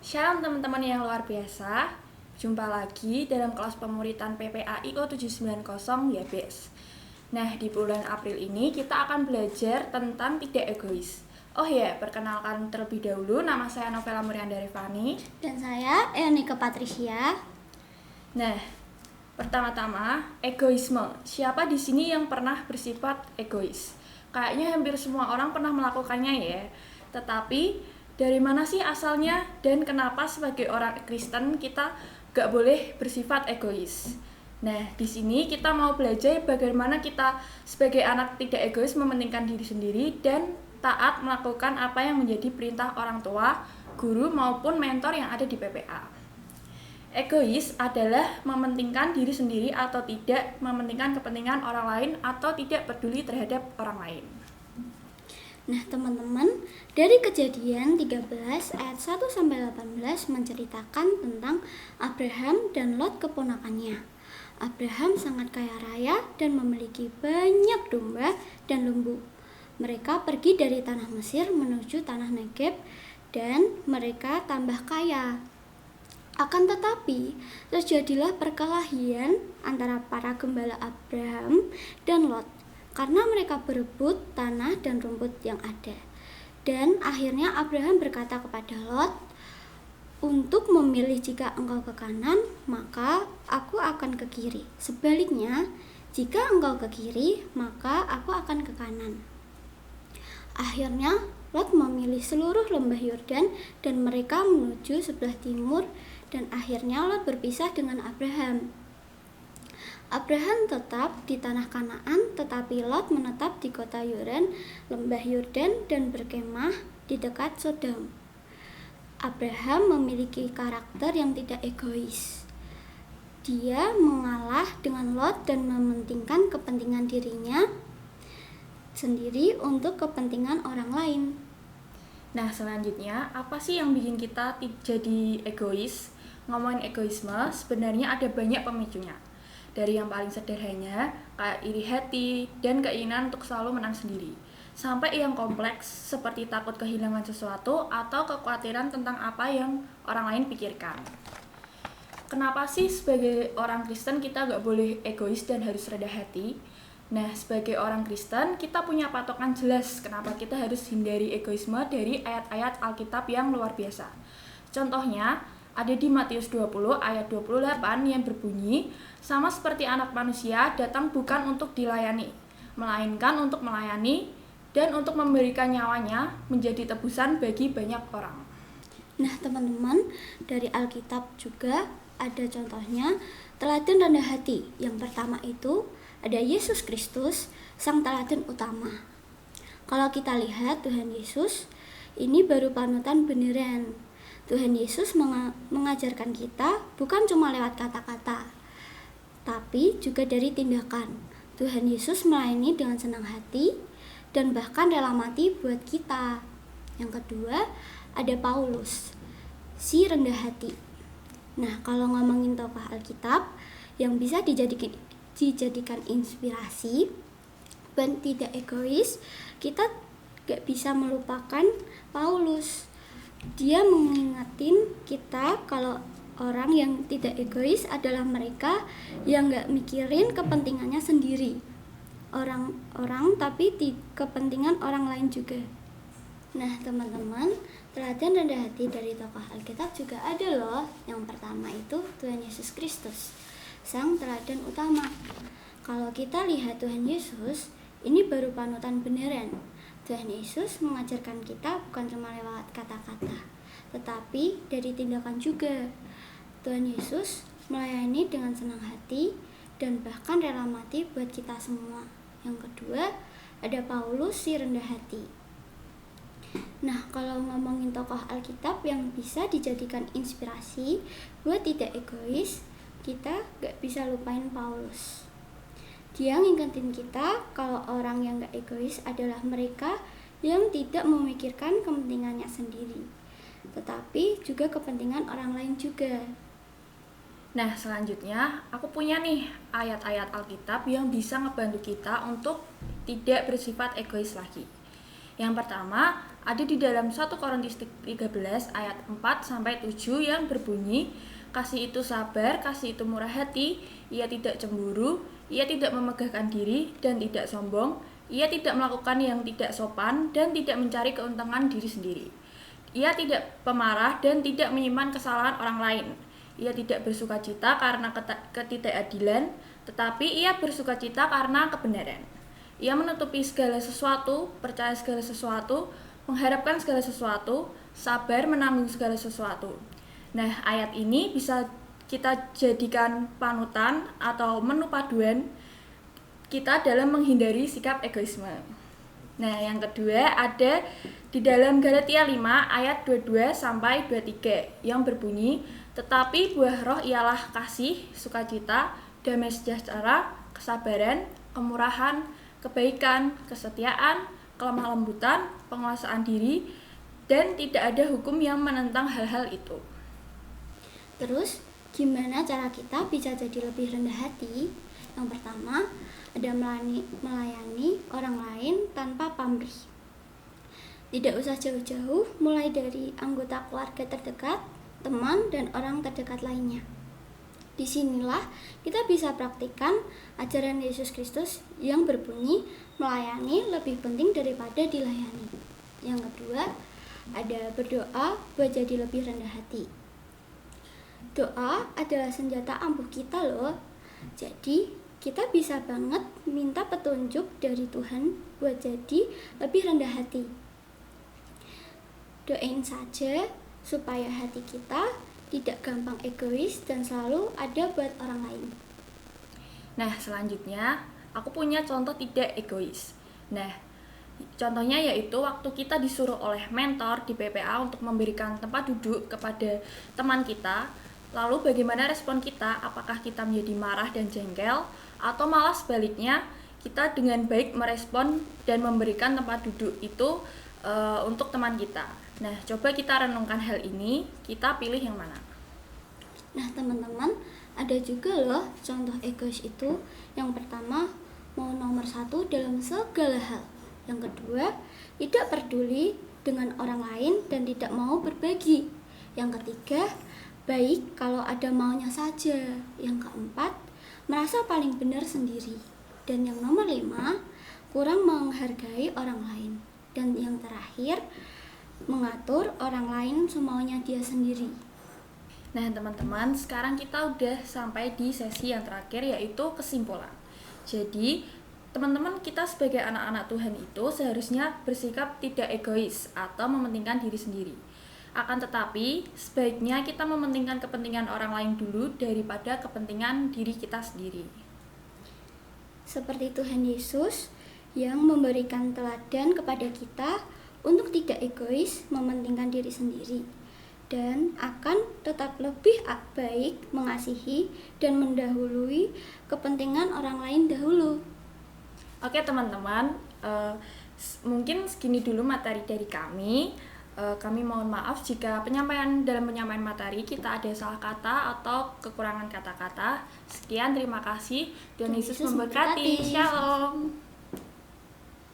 Shalom teman-teman yang luar biasa. Jumpa lagi dalam kelas pemuritan PPA IO 790 YBS. Nah, di bulan April ini kita akan belajar tentang tidak egois. Oh ya, perkenalkan terlebih dahulu, nama saya Novela Murianda Revani. Dan saya Eonika Patricia. Nah, pertama-tama, egoisme. Siapa di sini yang pernah bersifat egois? Kayaknya hampir semua orang pernah melakukannya ya. Tetapi dari mana sih asalnya dan kenapa sebagai orang Kristen kita gak boleh bersifat egois? Nah, di sini kita mau belajar bagaimana kita sebagai anak tidak egois mementingkan diri sendiri dan taat melakukan apa yang menjadi perintah orang tua, guru maupun mentor yang ada di PPA. Egois adalah mementingkan diri sendiri atau tidak mementingkan kepentingan orang lain atau tidak peduli terhadap orang lain. Nah teman-teman, dari Kejadian 13 ayat 1-18 menceritakan tentang Abraham dan Lot keponakannya. Abraham sangat kaya raya dan memiliki banyak domba dan lembu. Mereka pergi dari tanah Mesir menuju tanah Negeb dan mereka tambah kaya. Akan tetapi, terjadilah perkelahian antara para gembala Abraham dan Lot karena mereka berebut tanah dan rumput yang ada. Dan akhirnya Abraham berkata kepada Lot, "Untuk memilih jika engkau ke kanan, maka aku akan ke kiri. Sebaliknya, jika engkau ke kiri, maka aku akan ke kanan." Akhirnya Lot memilih seluruh lembah Yordan dan mereka menuju sebelah timur, dan akhirnya Lot berpisah dengan Abraham. Abraham tetap di tanah Kanaan, tetapi Lot menetap di kota Yordan, lembah Yordan, dan berkemah di dekat Sodom. Abraham memiliki karakter yang tidak egois. Dia mengalah dengan Lot dan mementingkan kepentingan dirinya sendiri untuk kepentingan orang lain. Nah, selanjutnya, apa sih yang bikin kita jadi egois? Ngomongin egoisme, sebenarnya ada banyak pemicunya. Dari yang paling sederhana, kayak iri hati dan keinginan untuk selalu menang sendiri, sampai yang kompleks seperti takut kehilangan sesuatu atau kekhawatiran tentang apa yang orang lain pikirkan. Kenapa sih sebagai orang Kristen kita gak boleh egois dan harus rendah hati? Nah, sebagai orang Kristen, kita punya patokan jelas kenapa kita harus hindari egoisme dari ayat-ayat Alkitab yang luar biasa. Contohnya, ada di Matius 20 ayat 28 yang berbunyi, "Sama seperti anak manusia datang bukan untuk dilayani, melainkan untuk melayani dan untuk memberikan nyawanya menjadi tebusan bagi banyak orang." Nah teman-teman, dari Alkitab juga ada contohnya teladan rendah hati. Yang pertama itu ada Yesus Kristus, sang teladan utama. Kalau kita lihat Tuhan Yesus, ini baru panutan beneran. Tuhan Yesus mengajarkan kita bukan cuma lewat kata-kata, tapi juga dari tindakan. Tuhan Yesus melayani dengan senang hati dan bahkan rela mati buat kita. Yang kedua, ada Paulus, si rendah hati. Nah, kalau ngomongin tokoh Alkitab yang bisa dijadikan inspirasi dan tidak egois, kita gak bisa melupakan Paulus. Dia mengingatin kita kalau orang yang tidak egois adalah mereka yang gak mikirin kepentingannya sendiri orang tapi kepentingan orang lain juga. Nah teman-teman, teladan rendah hati dari tokoh Alkitab juga ada loh. Yang pertama itu Tuhan Yesus Kristus, sang teladan utama. Kalau kita lihat Tuhan Yesus, ini baru panutan beneran. Tuhan Yesus mengajarkan kita bukan cuma lewat kata-kata, tetapi dari tindakan juga. Tuhan Yesus melayani dengan senang hati dan bahkan rela mati buat kita semua. Yang kedua, ada Paulus si rendah hati. Nah, kalau ngomongin tokoh Alkitab yang bisa dijadikan inspirasi buat tidak egois, kita gak bisa lupain Paulus. Dia ngingetin kita kalau orang yang gak egois adalah mereka yang tidak memikirkan kepentingannya sendiri, tetapi juga kepentingan orang lain juga. Nah, selanjutnya aku punya nih ayat-ayat Alkitab yang bisa ngebantu kita untuk tidak bersifat egois lagi. Yang pertama, ada di dalam 1 Korintus 13 ayat 4 sampai 7 yang berbunyi, kasih itu sabar, kasih itu murah hati, ia tidak cemburu, ia tidak memegahkan diri dan tidak sombong, ia tidak melakukan yang tidak sopan dan tidak mencari keuntungan diri sendiri. Ia tidak pemarah dan tidak menyimpan kesalahan orang lain. Ia tidak bersukacita karena ketidakadilan, tetapi ia bersukacita karena kebenaran. Ia menutupi segala sesuatu, percaya segala sesuatu, mengharapkan segala sesuatu, sabar menanggung segala sesuatu. Nah, ayat ini bisa kita jadikan panutan atau menu paduan kita dalam menghindari sikap egoisme. Nah, yang kedua ada di dalam Galatia 5 ayat 22 sampai 23 yang berbunyi, tetapi buah roh ialah kasih, sukacita, damai sejahtera, kesabaran, kemurahan, kebaikan, kesetiaan, kelemah lembutan, penguasaan diri, dan tidak ada hukum yang menentang hal-hal itu. Terus, gimana cara kita bisa jadi lebih rendah hati? Yang pertama, ada melayani orang lain tanpa pamrih. Tidak usah jauh-jauh, mulai dari anggota keluarga terdekat, teman, dan orang terdekat lainnya. Disinilah kita bisa praktikkan ajaran Yesus Kristus yang berbunyi melayani lebih penting daripada dilayani. Yang kedua, ada berdoa buat jadi lebih rendah hati. Doa adalah senjata ampuh kita loh. Jadi kita bisa banget minta petunjuk dari Tuhan buat jadi lebih rendah hati. Doain saja supaya hati kita tidak gampang egois dan selalu ada buat orang lain. Nah, selanjutnya aku punya contoh tidak egois. Nah, contohnya yaitu waktu kita disuruh oleh mentor di PPA untuk memberikan tempat duduk kepada teman kita. Lalu bagaimana respon kita? Apakah kita menjadi marah dan jengkel? Atau malah sebaliknya, kita dengan baik merespon dan memberikan tempat duduk itu untuk teman kita. Nah, coba kita renungkan hal ini, kita pilih yang mana? Nah, teman-teman, ada juga loh contoh egois itu. Yang pertama, mau nomor 1 dalam segala hal. Yang kedua, tidak peduli dengan orang lain dan tidak mau berbagi. Yang ketiga, baik kalau ada maunya saja. Yang keempat, merasa paling benar sendiri. Dan yang nomor 5, kurang menghargai orang lain. Dan yang terakhir, mengatur orang lain semaunya dia sendiri. Nah, teman-teman, sekarang kita udah sampai di sesi yang terakhir, yaitu kesimpulan. Jadi, teman-teman, kita sebagai anak-anak Tuhan itu seharusnya bersikap tidak egois atau mementingkan diri sendiri. Akan tetapi, sebaiknya kita mementingkan kepentingan orang lain dulu daripada kepentingan diri kita sendiri. Seperti Tuhan Yesus yang memberikan teladan kepada kita untuk tidak egois mementingkan diri sendiri dan akan tetap lebih baik mengasihi dan mendahului kepentingan orang lain dahulu. Oke teman-teman, mungkin segini dulu materi dari kami. Kami mohon maaf jika dalam penyampaian materi kita ada salah kata atau kekurangan kata-kata. Sekian, terima kasih. Tuhan Yesus memberkati. Shalom.